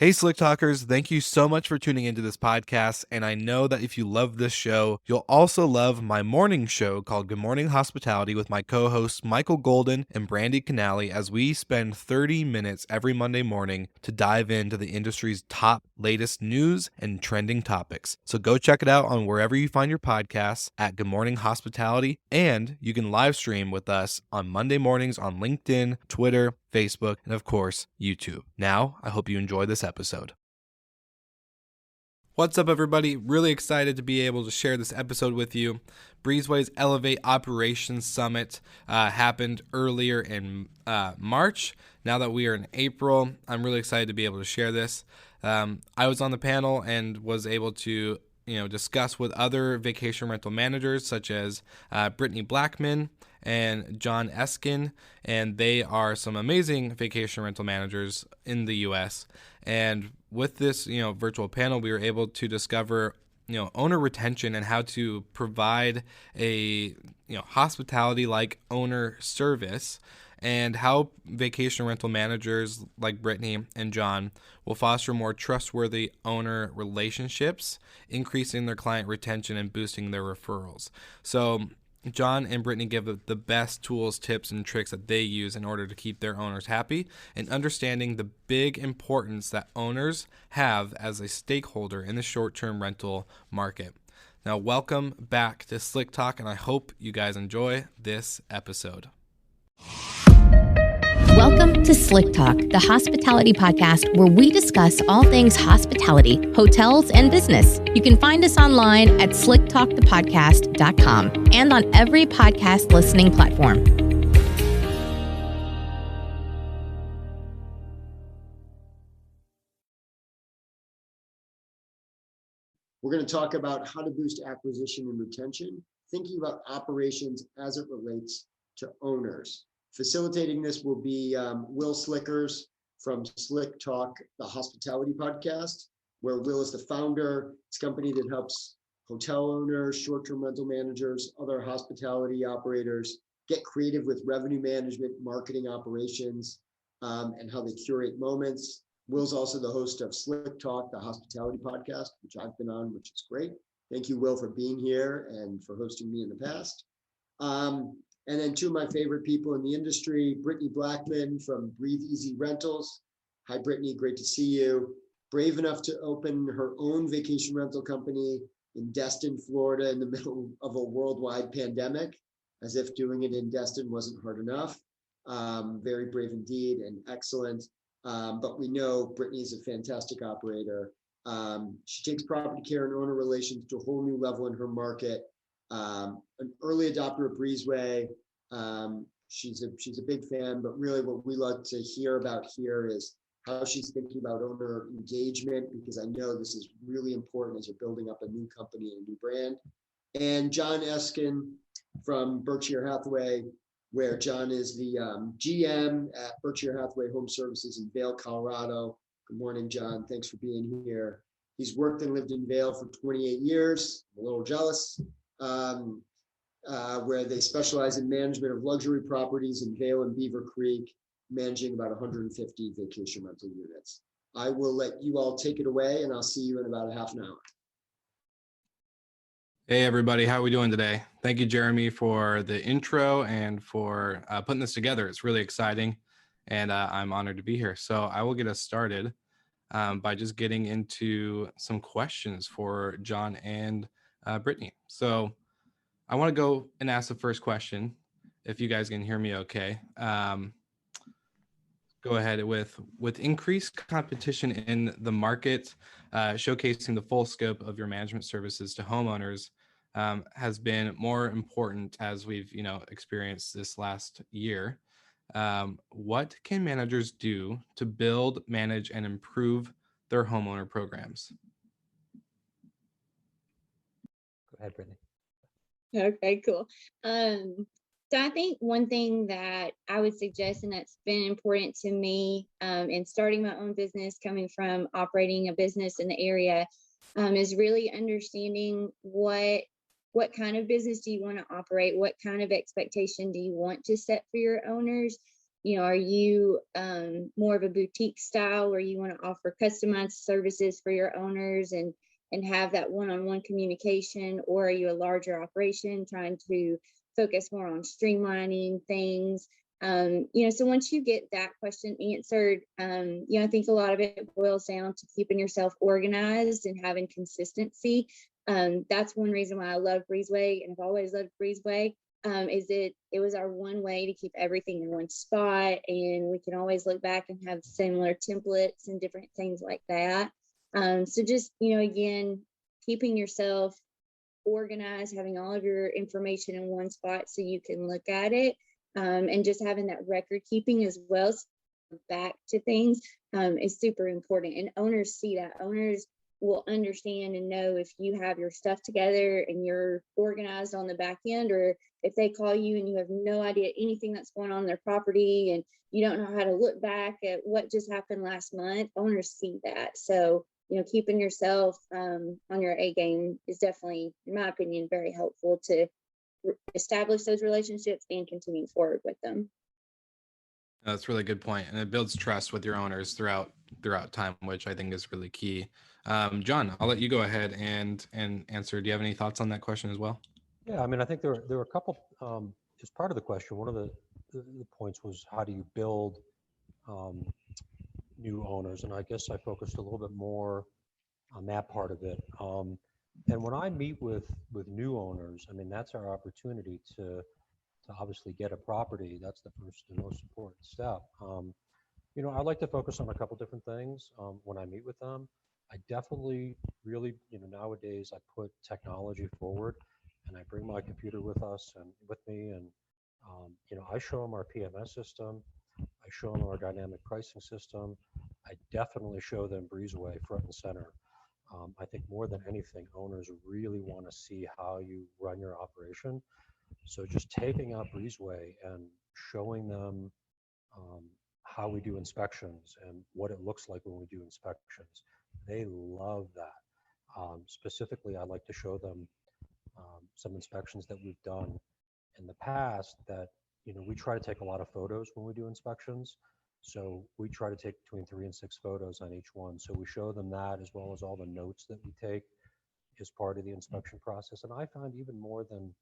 Hey, Slick Talkers, thank you so much for tuning into this podcast. And I know that if you love this show, you'll also love my morning show called Good Morning Hospitality with my co hosts Michael Golden and Brandy Canali, as we spend 30 minutes every Monday morning to dive into the industry's top latest news and trending topics. So go check it out on wherever you find your podcasts at Good Morning Hospitality. And you can live stream with us on Monday mornings on LinkedIn, Twitter, Facebook, and of course, YouTube. Now, I hope you enjoy this episode. What's up, everybody? Really excited to be able to share this episode with you. Breezeways Elevate Operations Summit happened earlier in March. Now that we are in April, I'm really excited to be able to share this. I was on the panel and was able to discuss with other vacation rental managers such as Brittany Blackman and John Eskin, and they are some amazing vacation rental managers in the U.S. And with this, virtual panel, we were able to discover, owner retention and how to provide a, hospitality-like owner service, and how vacation rental managers like Brittany and John will foster more trustworthy owner relationships, increasing their client retention and boosting their referrals. So John and Brittany give the best tools, tips, and tricks that they use in order to keep their owners happy, and understanding the big importance that owners have as a stakeholder in the short-term rental market. Now, welcome back to Slick Talk, and I hope you guys enjoy this episode. Welcome to Slick Talk, the hospitality podcast where we discuss all things hospitality, hotels, and business. You can find us online at slicktalkthepodcast.com and on every podcast listening platform. We're going to talk about how to boost acquisition and retention, thinking about operations as it relates to owners. Facilitating this will be Will Slickers from Slick Talk, the hospitality podcast, where Will is the founder. It's a company that helps hotel owners, short-term rental managers, other hospitality operators get creative with revenue management, marketing operations, and how they curate moments. Will's also the host of Slick Talk, the hospitality podcast, which I've been on, which is great. Thank you, Will, for being here and for hosting me in the past. And then two of my favorite people in the industry, Brittany Blackman from Breezeways Rentals. Hi, Brittany, great to see you. Brave enough to open her own vacation rental company in Destin, Florida, in the middle of a worldwide pandemic, as if doing it in Destin wasn't hard enough. Very brave indeed and excellent. But we know Brittany is a fantastic operator. She takes property care and owner relations to a whole new level in her market. An early adopter of Breezeway. She's a big fan, but really what we love to hear about here is how she's thinking about owner engagement, because I know this is really important as you're building up a new company and a new brand. And John Eskin from Berkshire Hathaway, where John is the GM at Berkshire Hathaway Home Services in Vail, Colorado. Good morning, John. Thanks for being here. He's worked and lived in Vail for 28 years. I'm a little jealous. Where they specialize in management of luxury properties in Vail and Beaver Creek, managing about 150 vacation rental units. I will let you all take it away, and I'll see you in about a half an hour. Hey, everybody. How are we doing today? Thank you, Jeremy, for the intro and for putting this together. It's really exciting, and I'm honored to be here. So I will get us started by just getting into some questions for John and Brittany. So I want to go and ask the first question, if you guys can hear me okay. Go ahead. With increased competition in the market, showcasing the full scope of your management services to homeowners has been more important as we've experienced this last year. What can managers do to build, manage, and improve their homeowner programs? Go ahead, Brittany. Okay, cool. So I think one thing that I would suggest, and that's been important to me in starting my own business, coming from operating a business in the area, is really understanding what kind of business do you want to operate? What kind of expectation do you want to set for your owners? Are you more of a boutique style where you want to offer customized services for your owners and have that one-on-one communication, or are you a larger operation trying to focus more on streamlining things? So once you get that question answered, I think a lot of it boils down to keeping yourself organized and having consistency. That's one reason why I love Breezeway, and I've always loved Breezeway. Is it was our one way to keep everything in one spot, and we can always look back and have similar templates and different things like that. So just, again, keeping yourself organized, having all of your information in one spot so you can look at it, and just having that record keeping as well, so back to things, is super important. And owners see that. Owners will understand and know if you have your stuff together and you're organized on the back end, or if they call you and you have no idea anything that's going on in their property and you don't know how to look back at what just happened last month. Owners see that. So, keeping yourself on your A game is definitely, in my opinion, very helpful to establish those relationships and continue forward with them. That's a really good point, and it builds trust with your owners throughout time, which I think is really key. John, I'll let you go ahead and answer. Do you have any thoughts on that question as well? Yeah, I mean, I think there were a couple, as part of the question, one of the points was how do you build new owners? And I guess I focused a little bit more on that part of it. And when I meet with new owners, I mean, that's our opportunity to obviously get a property. That's the first and most important step. I like to focus on a couple different things when I meet with them. I definitely really, nowadays I put technology forward, and I bring my computer with me, and I show them our PMS system. I show them our dynamic pricing system. I definitely show them Breezeway front and center. I think more than anything, owners really want to see how you run your operation. So just taking out Breezeway and showing them how we do inspections and what it looks like when we do inspections, they love that. Specifically, I like to show them some inspections that we've done in the past that, we try to take a lot of photos when we do inspections. So we try to take between 3 and 6 photos on each one. So we show them that, as well as all the notes that we take as part of the inspection process. And I find even more than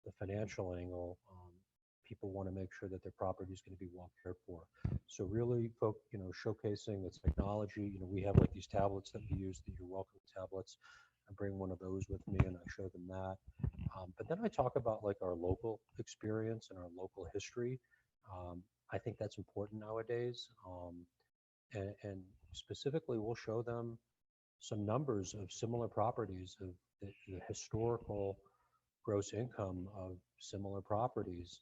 the financial angle, people want to make sure that their property is going to be well cared for. So really, showcasing the technology. We have like these tablets that we use, the You're Welcome tablets. I bring one of those with me and I show them that. But then I talk about like our local experience and our local history. I think that's important nowadays. And specifically, we'll show them some numbers of similar properties, of the historical gross income of similar properties,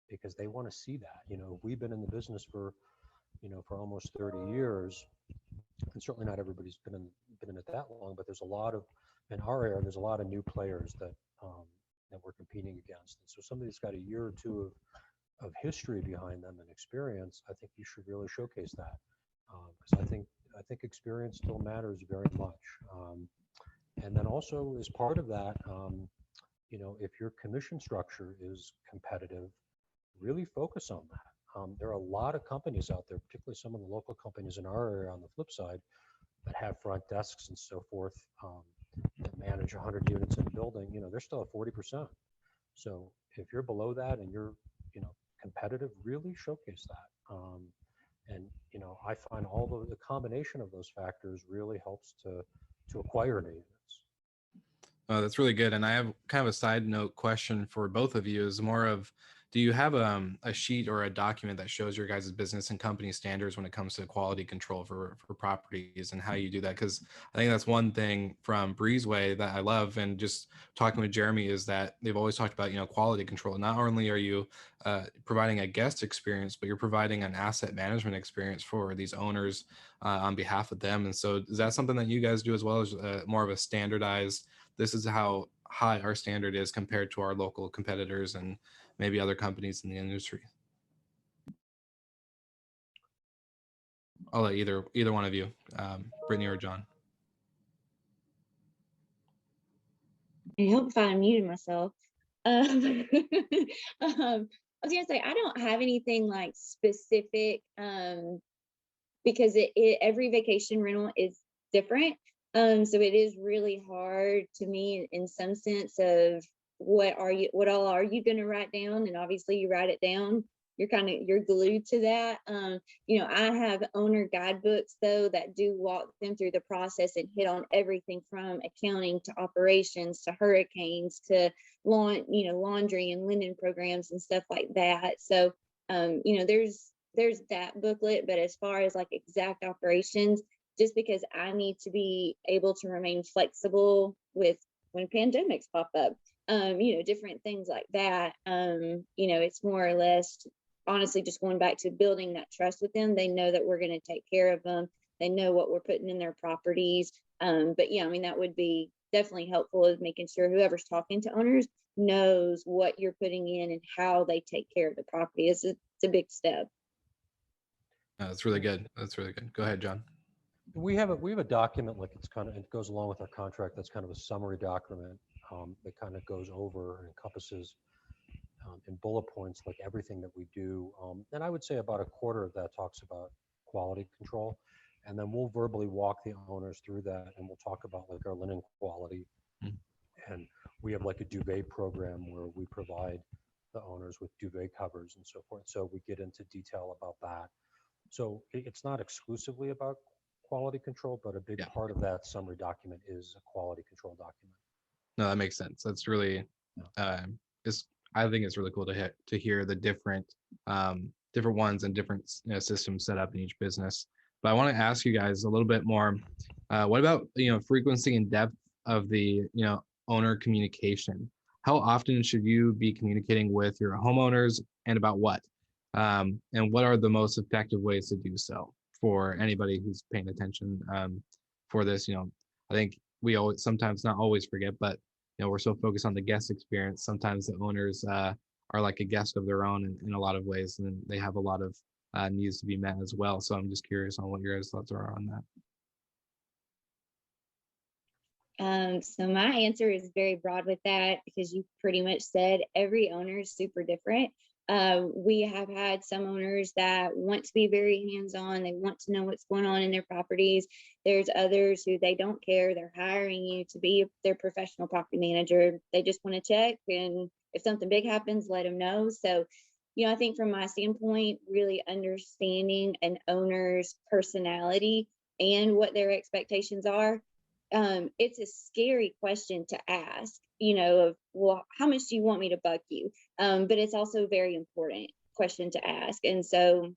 because they want to see that. We've been in the business for almost 30 years, and certainly not everybody's been in it that long, but there's a lot of, in our area, there's a lot of new players that we're competing against. And so somebody that's got a year or two of history behind them and experience, I think you should really showcase that, because I think experience still matters very much. And then also as part of that, if your commission structure is competitive, really focus on that. There are a lot of companies out there, particularly some of the local companies in our area on the flip side, that have front desks and so forth, that manage 100 units in a building. They're still at 40%. So if you're below that and you're, competitive, really showcase that. And I find all the combination of those factors really helps to acquire new units. Oh, that's really good. And I have kind of a side note question for both of you. Is more of, do you have a sheet or a document that shows your guys' business and company standards when it comes to quality control for properties and how you do that? Because I think that's one thing from Breezeway that I love, and just talking with Jeremy, is that they've always talked about, quality control. Not only are you providing a guest experience, but you're providing an asset management experience for these owners on behalf of them. And so is that something that you guys do as well, as more of a standardized, this is how high our standard is compared to our local competitors and maybe other companies in the industry? I'll let either one of you, Brittany or John. I hope if I unmuted myself. I was gonna say I don't have anything like specific, because every vacation rental is different. So it is really hard to me in some sense of what all are you going to write down? And obviously you write it down. You're glued to that. I have owner guidebooks though that do walk them through the process and hit on everything from accounting to operations to hurricanes to laundry and linen programs and stuff like that. So there's that booklet, but as far as like exact operations, just because I need to be able to remain flexible with when pandemics pop up, different things like that. It's more or less honestly just going back to building that trust with them. They know that we're going to take care of them. They know what we're putting in their properties. But yeah, I mean, that would be definitely helpful, is making sure whoever's talking to owners knows what you're putting in and how they take care of the property. It's a big step. That's really good. That's really good. Go ahead, John. We have a document, like it goes along with our contract. That's kind of a summary document that kind of goes over and encompasses in bullet points like everything that we do. And I would say about a quarter of that talks about quality control, and then we'll verbally walk the owners through that, and we'll talk about like our linen quality. Mm. And we have like a duvet program where we provide the owners with duvet covers and so forth. So we get into detail about that. So it's not exclusively about quality control, but a big part of that summary document is a quality control document. No, that makes sense. That's really, I think it's really cool to hear the different ones and different systems set up in each business. But I want to ask you guys a little bit more. What about frequency and depth of the owner communication? How often should you be communicating with your homeowners, and about what? And what are the most effective ways to do so for anybody who's paying attention for this? I think we always, sometimes not always forget, but we're so focused on the guest experience. Sometimes the owners are like a guest of their own in a lot of ways, and they have a lot of needs to be met as well. So I'm just curious on what your guys' thoughts are on that. So my answer is very broad with that, because you pretty much said every owner is super different. We have had some owners that want to be very hands-on. They want to know what's going on in their properties. There's others who they don't care. They're hiring you to be their professional property manager. They just want to check, and if something big happens, let them know. So, I think from my standpoint, really understanding an owner's personality and what their expectations are. It's a scary question to ask, of, well, how much do you want me to buck you? But it's also a very important question to ask. And so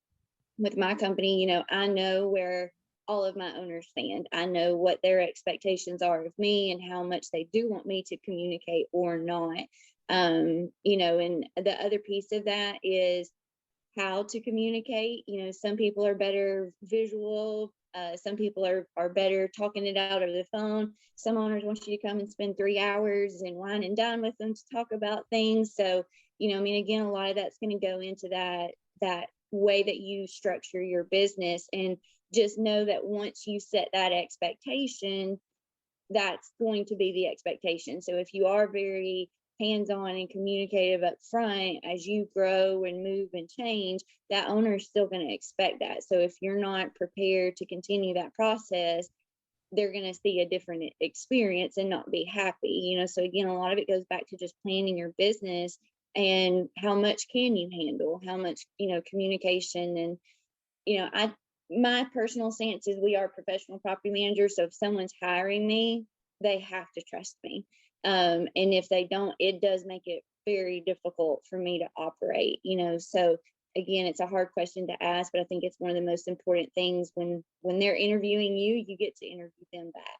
with my company, I know where all of my owners stand. I know what their expectations are of me and how much they do want me to communicate or not. And the other piece of that is how to communicate. Some people are better visual. Some people are better talking it out over the phone. Some owners want you to come and spend 3 hours and wine and dine with them to talk about things. So, again, a lot of that's going to go into that way that you structure your business. And just know that once you set that expectation, that's going to be the expectation. So if you are very hands-on and communicative up front, as you grow and move and change, that owner is still going to expect that. So if you're not prepared to continue that process, they're going to see a different experience and not be happy. So again, a lot of it goes back to just planning your business and how much can you handle, how much, communication. And, my personal stance is we are professional property managers. So if someone's hiring me, they have to trust me. And if they don't, it does make it very difficult for me to operate, so again, it's a hard question to ask, but I think it's one of the most important things when they're interviewing you, you get to interview them back.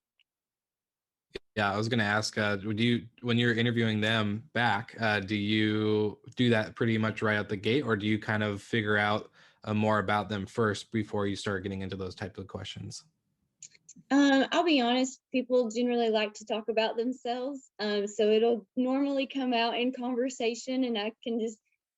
Yeah, I was going to ask, when you're interviewing them back, do you do that pretty much right out the gate, or do you kind of figure out more about them first before you start getting into those types of questions? I'll be honest, people generally like to talk about themselves. So it'll normally come out in conversation, and I can just,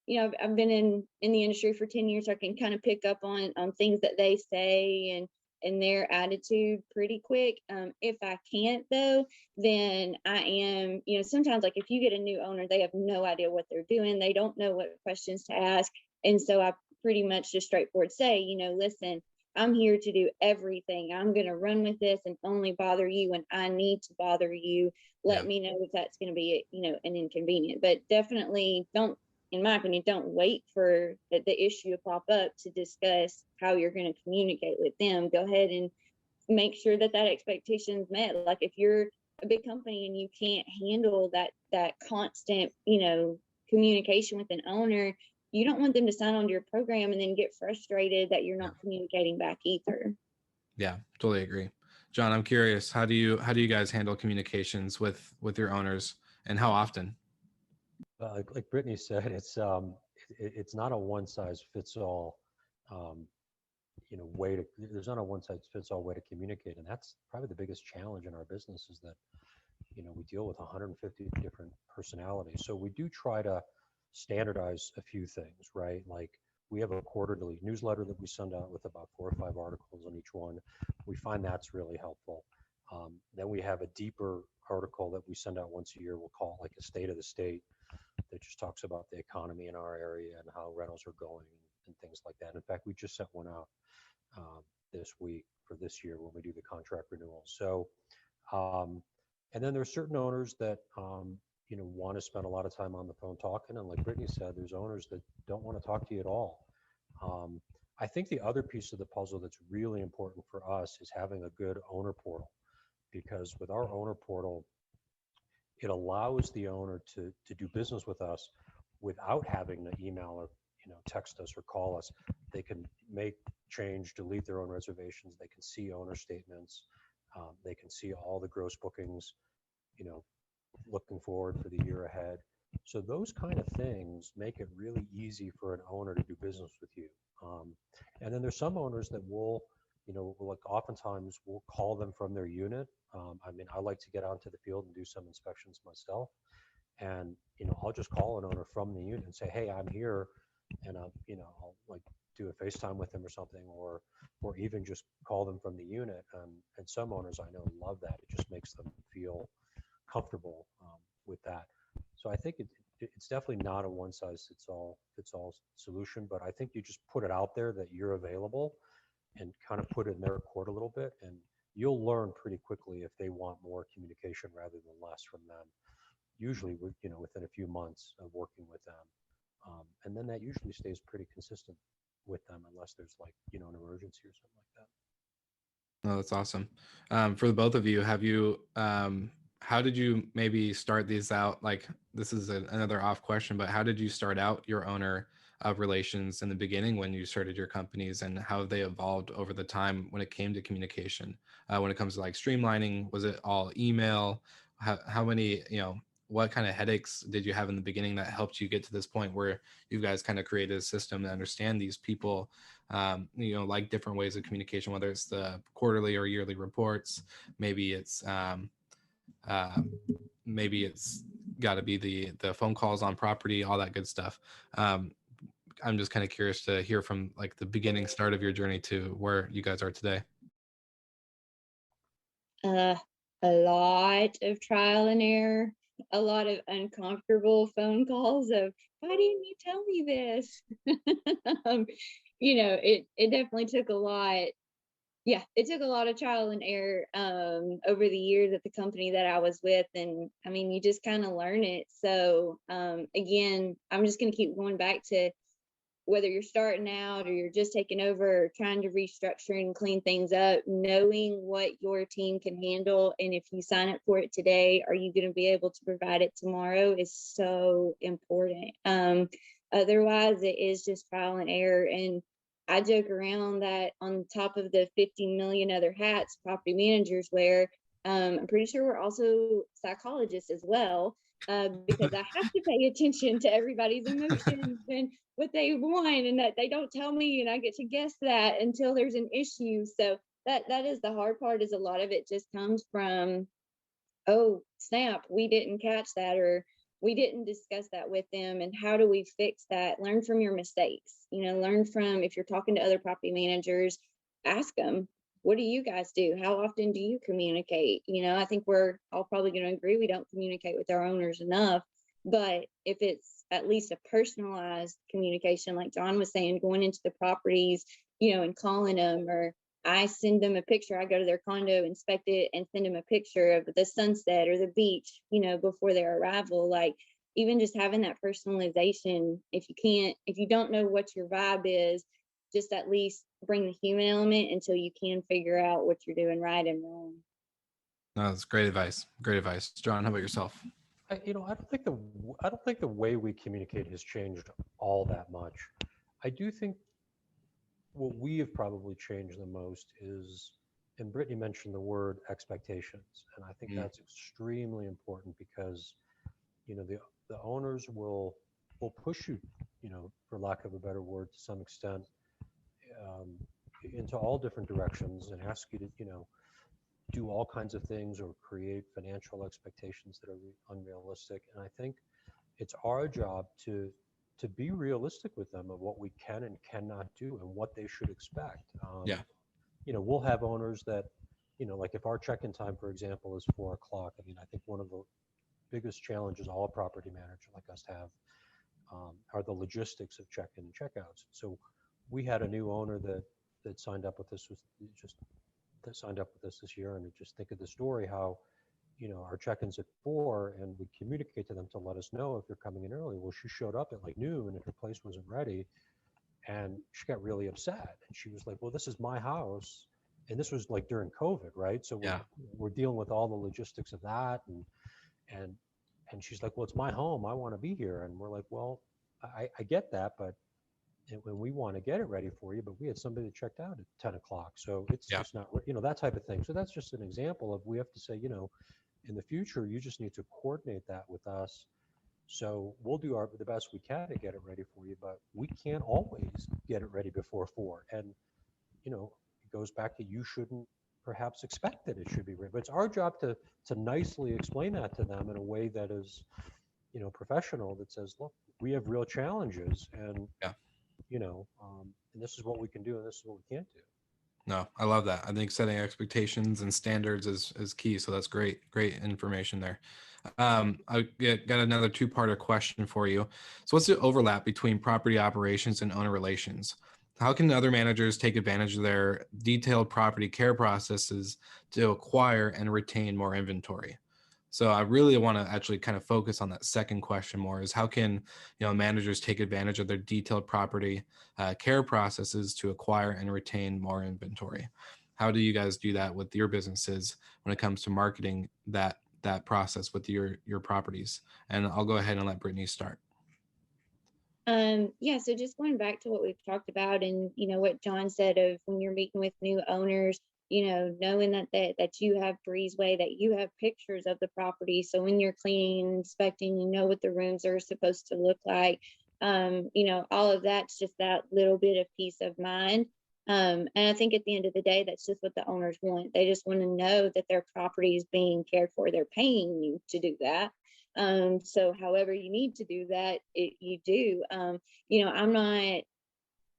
I've been in the industry for 10 years, so I can kind of pick up on things that they say and their attitude pretty quick. If I can't though, then I am, sometimes like if you get a new owner, they have no idea what they're doing. They don't know what questions to ask. And so I pretty much just straightforward say, listen, I'm here to do everything. I'm going to run with this and only bother you when I need to bother you. Let me know if that's going to be, an inconvenient, but definitely don't, in my opinion, don't wait for the issue to pop up to discuss how you're going to communicate with them. Go ahead and make sure that expectation is met. Like if you're a big company and you can't handle that constant, communication with an owner, you don't want them to sign on to your program and then get frustrated that you're not communicating back either. Yeah, totally agree. John, I'm curious, how do you guys handle communications with your owners, and how often? Like Brittany said, it's not a one size fits all, way to. There's not a one size fits all way to communicate, and that's probably the biggest challenge in our business is that we deal with 150 different personalities. So we do try to standardize a few things, right? Like we have a quarterly newsletter that we send out with about 4 or 5 articles on each one. We find that's really helpful. Then we have a deeper article that we send out once a year. We'll call it like a state of the state that just talks about the economy in our area and how rentals are going and things like that. In fact, we just sent one out this week for this year when we do the contract renewal. So, and then there's certain owners that want to spend a lot of time on the phone talking, and like Brittany said, there's owners that don't want to talk to you at all. I think the other piece of the puzzle that's really important for us is having a good owner portal, because with our owner portal, it allows the owner to do business with us without having to email or text us or call us. They can make, change, delete their own reservations. They can see owner statements. They can see all the gross bookings, looking forward for the year ahead. So those kind of things make it really easy for an owner to do business with you. And then there's some owners that will, like oftentimes we'll call them from their unit. I like to get onto the field and do some inspections myself. And, I'll just call an owner from the unit and say, hey, I'm here. And, I'll like do a FaceTime with them or something, or even just call them from the unit. And some owners I know love that. It just makes them feel comfortable with that. So I think it's definitely not a one size fits all solution, but I think you just put it out there that you're available and kind of put it in their court a little bit, and you'll learn pretty quickly if they want more communication rather than less from them. Usually, within a few months of working with them, and then that usually stays pretty consistent with them, unless there's like an emergency or something like that. Oh, that's awesome. For the both of you, have you how did you maybe start these out? Like this is another off question, but how did you start out your owner of relations in the beginning when you started your companies, and how have they evolved over the time when it came to communication? When it comes to like streamlining, was it all email? How many, what kind of headaches did you have in the beginning that helped you get to this point where you guys kind of created a system to understand these people, like different ways of communication, whether it's the quarterly or yearly reports, maybe it's got to be the phone calls on property, all that good stuff. I'm just kind of curious to hear from like the beginning start of your journey to where you guys are today. A lot of trial and error, a lot of uncomfortable phone calls of, why didn't you tell me this? It definitely took a lot. Yeah, it took a lot of trial and error over the years at the company that I was with. And you just kind of learn it. So again, I'm just going to keep going back to whether you're starting out or you're just taking over or trying to restructure and clean things up, knowing what your team can handle. And if you sign up for it today, are you going to be able to provide it tomorrow is so important. Otherwise, it is just trial and error. And I joke around that on top of the 50 million other hats property managers wear, I'm pretty sure we're also psychologists as well, because I have to pay attention to everybody's emotions and what they want, and that they don't tell me, and I get to guess that until there's an issue. So that is the hard part, is a lot of it just comes from, oh, snap, we didn't catch that, or we didn't discuss that with them, and how do we fix that? Learn from your mistakes. Learn from, if you're talking to other property managers, ask them, what do you guys do? How often do you communicate? I think we're all probably going to agree we don't communicate with our owners enough. But if it's at least a personalized communication, like John was saying, going into the properties, and calling them, or I send them a picture. I go to their condo, inspect it, and send them a picture of the sunset or the beach, before their arrival. Like, even just having that personalization, if you don't know what your vibe is, just at least bring the human element until you can figure out what you're doing right and wrong. No, that's great advice. Great advice. John, how about yourself? I don't think the way we communicate has changed all that much. I do think what we have probably changed the most is, and Brittany mentioned the word expectations, and I think that's extremely important because, the owners will push you, for lack of a better word, to some extent, um, into all different directions and ask you to, do all kinds of things or create financial expectations that are unrealistic. And I think it's our job to be realistic with them of what we can and cannot do and what they should expect. Yeah. We'll have owners that, like if our check-in time, for example, is 4 o'clock. I mean, I think one of the biggest challenges all a property manager like us have are the logistics of check-in and checkouts. So we had a new owner that signed up with us this year, and just think of the story how, our check-ins at 4, and we communicate to them to let us know if they're coming in early. Well, she showed up at like noon and her place wasn't ready, and she got really upset. And she was like, well, this is my house. And this was like during COVID, right? So we're dealing with all the logistics of that. And she's like, well, it's my home. I want to be here. And we're like, well, I get that, but when we want to get it ready for you, but we had somebody that checked out at 10 o'clock. So it's just not, that type of thing. So that's just an example of, we have to say, in the future, you just need to coordinate that with us. So we'll do the best we can to get it ready for you, but we can't always get it ready before 4. And, it goes back to, you shouldn't perhaps expect that it should be ready, but it's our job to nicely explain that to them in a way that is, professional, that says, look, we have real challenges, and, and this is what we can do and this is what we can't do. No, I love that. I think setting expectations and standards is key. So that's great information there. I got another 2-parter question for you. So what's the overlap between property operations and owner relations? How can other managers take advantage of their detailed property care processes to acquire and retain more inventory? So I really want to actually kind of focus on that second question more, is how can, managers take advantage of their detailed property care processes to acquire and retain more inventory? How do you guys do that with your businesses when it comes to marketing that process with your properties? And I'll go ahead and let Brittany start. So just going back to what we've talked about, and what John said of when you're meeting with new owners, knowing that you have Breezeway, that you have pictures of the property. So when you're cleaning and inspecting, you know what the rooms are supposed to look like. All of that's just that little bit of peace of mind. And I think at the end of the day, that's just what the owners want. They just want to know that their property is being cared for. They're paying you to do that. So however you need to do that, you do. I'm not,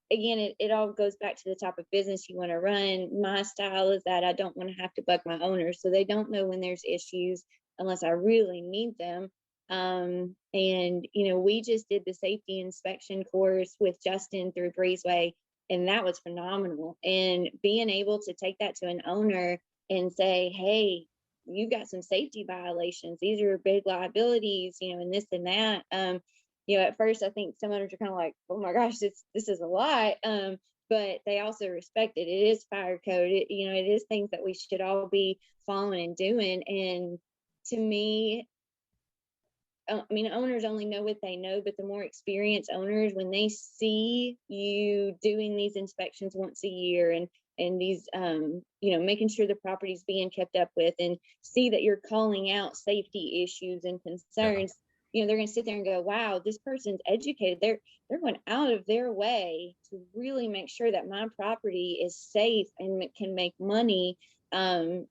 again, it all goes back to the type of business you want to run. My style is that I don't want to have to bug my owners, so they don't know when there's issues unless I really need them. And we just did the safety inspection course with Justin through Breezeway, and that was phenomenal. And being able to take that to an owner and say, hey, you've got some safety violations. These are big liabilities, and this and that. At first I think some owners are kind of like, oh my gosh, this is a lot. But they also respect it. It is fire code. It is things that we should all be following and doing. And to me, owners only know what they know, but the more experienced owners, when they see you doing these inspections once a year and these, making sure the property's being kept up with, and see that you're calling out safety issues and concerns, they're going to sit there and go, wow, this person's educated. They're going out of their way to really make sure that my property is safe and can make money. And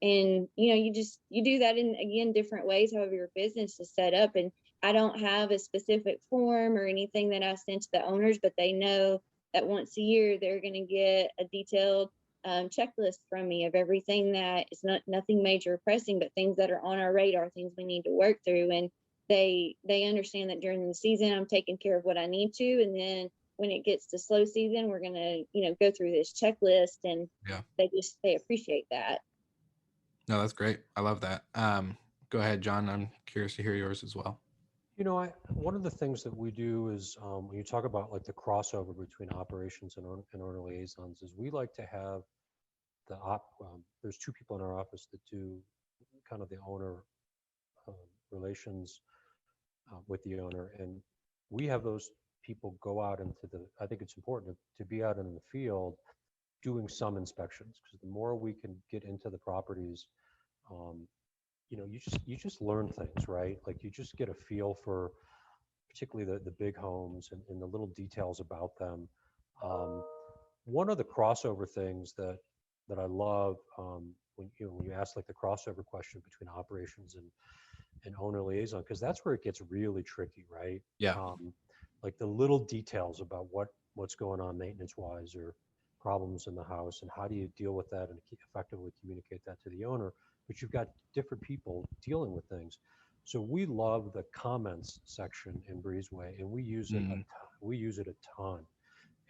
you do that in, again, different ways, however your business is set up. And I don't have a specific form or anything that I send to the owners, but they know that once a year they're going to get a detailed checklist from me of everything that is nothing major or pressing, but things that are on our radar, things we need to work through. And they understand that during the season I'm taking care of what I need to, and then when it gets to slow season, we're gonna go through this checklist, and Yeah. they appreciate that. No, that's great. I love that. Go ahead, John. I'm curious to hear yours as well. One of the things that we do is when you talk about like the crossover between operations and owner liaisons, is we like to have there's two people in our office that do kind of the owner um, relations with the owner, and we have those people go out into I think it's important to be out in the field doing some inspections, because the more we can get into the properties, um, you just learn things, right? Like you just get a feel for particularly the big homes and the little details about them. Um, One of the crossover things that I love, when you ask like the crossover question between operations and owner liaison, because that's where it gets really tricky, right? Yeah. Like the little details about what's going on maintenance wise, or problems in the house, and how do you deal with that and effectively communicate that to the owner. But you've got different people dealing with things. So we love the comments section in Breezeway, and we use it we use it a ton.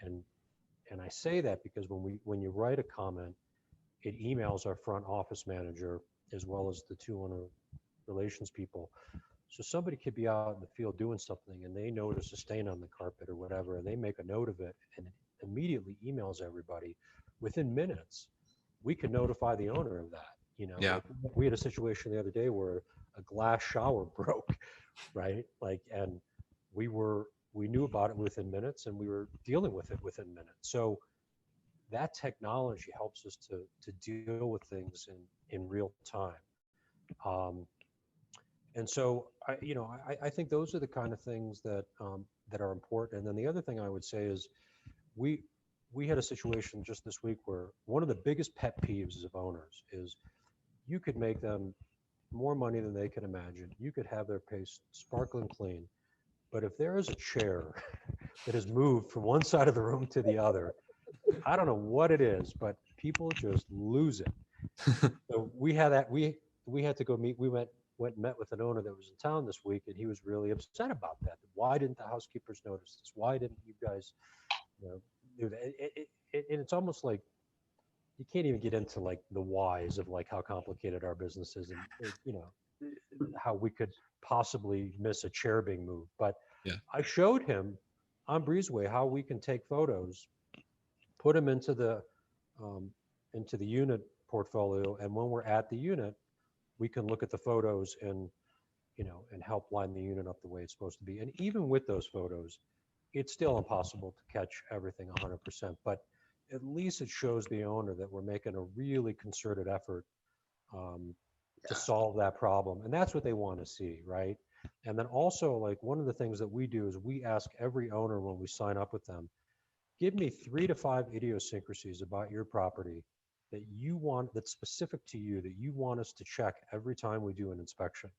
And I say that because when you write a comment, it emails our front office manager as well as the two owner relations people. So somebody could be out in the field doing something and they notice a stain on the carpet or whatever, and they make a note of it and it immediately emails everybody within minutes. We could notify the owner of that. Yeah. Like we had a situation the other day where a glass shower broke, right? Like, and we knew about it within minutes, and we were dealing with it within minutes. So that technology helps us to deal with things in real time. Um, and so I think those are the kind of things that are important. And then the other thing I would say is we we had a situation just this week where one of the biggest pet peeves of owners is you could make them more money than they can imagine. You could have their place sparkling clean, but if there is a chair that has moved from one side of the room to the other, I don't know what it is, but people just lose it. So we had that. We had to go meet. We went and met with an owner that was in town this week, and he was really upset about that. Why didn't the housekeepers notice this? Why didn't you guys, do that? And it's almost like you can't even get into like the whys of like how complicated our business is, and how we could possibly miss a chair being moved. But Yeah. I showed him on Breezeway how we can take photos, put them um, into the unit portfolio, and when we're at the unit, we can look at the photos and help line the unit up the way it's supposed to be. And even with those photos, it's still impossible to catch everything 100%. But at least it shows the owner that we're making a really concerted effort to solve that problem, and that's what they want to see, right? And then also, like, one of the things that we do is we ask every owner when we sign up with them, give me 3 to 5 idiosyncrasies about your property that you want, that's specific to you, that you want us to check every time we do an inspection.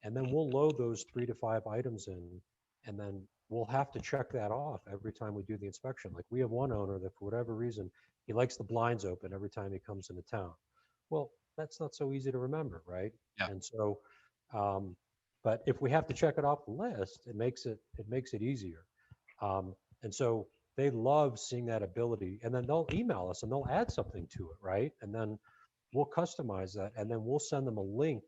And then we'll load those 3 to 5 items in, and then we'll have to check that off every time we do the inspection. Like, we have one owner that for whatever reason, he likes the blinds open every time he comes into town. Well, that's not so easy to remember, right? Yeah. And so, but if we have to check it off the list, it makes it easier. And so they love seeing that ability, and then they'll email us and they'll add something to it, right? And then we'll customize that, and then we'll send them a link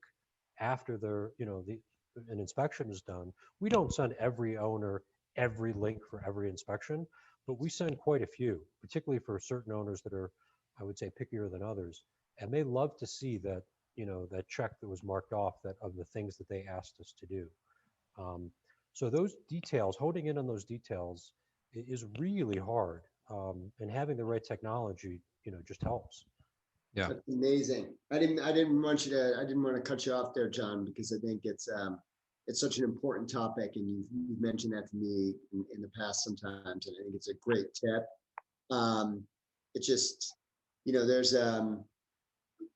after an inspection is done. We don't send every owner every link for every inspection, but we send quite a few, particularly for certain owners that are, I would say, pickier than others. And they love to see that, that check that was marked off, that of the things that they asked us to do. So those details, holding in on those details is really hard. And having the right technology, just helps. Yeah. That's amazing. I didn't want to cut you off there, John, because I think it's such an important topic, and you've mentioned that to me in the past sometimes, and I think it's a great tip. It just, there's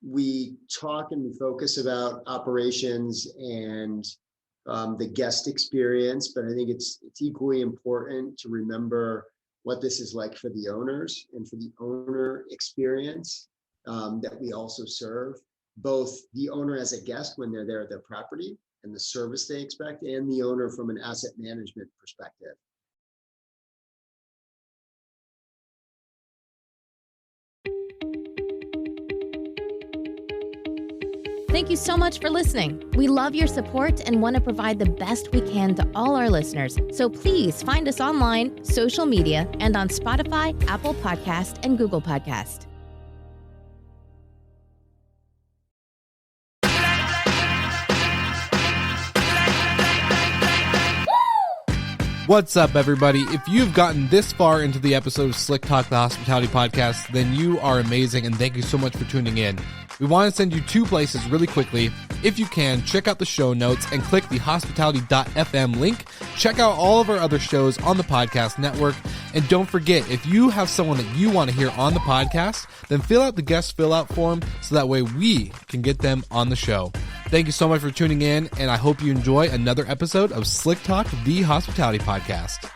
we talk and we focus about operations and the guest experience, but I think it's equally important to remember what this is like for the owners and for the owner experience that we also serve, both the owner as a guest when they're there at their property and the service they expect, and the owner from an asset management perspective. Thank you so much for listening. We love your support and want to provide the best we can to all our listeners. So please find us online, social media, and on Spotify, Apple Podcast, and Google Podcast. What's up, everybody? If you've gotten this far into the episode of Slick Talk, the Hospitality Podcast, then you are amazing, and thank you so much for tuning in. We want to send you two places really quickly. If you can, check out the show notes and click the hospitality.fm link. Check out all of our other shows on the podcast network. And don't forget, if you have someone that you want to hear on the podcast, then fill out the guest fill out form so that way we can get them on the show. Thank you so much for tuning in, and I hope you enjoy another episode of Slick Talk, the Hospitality Podcast.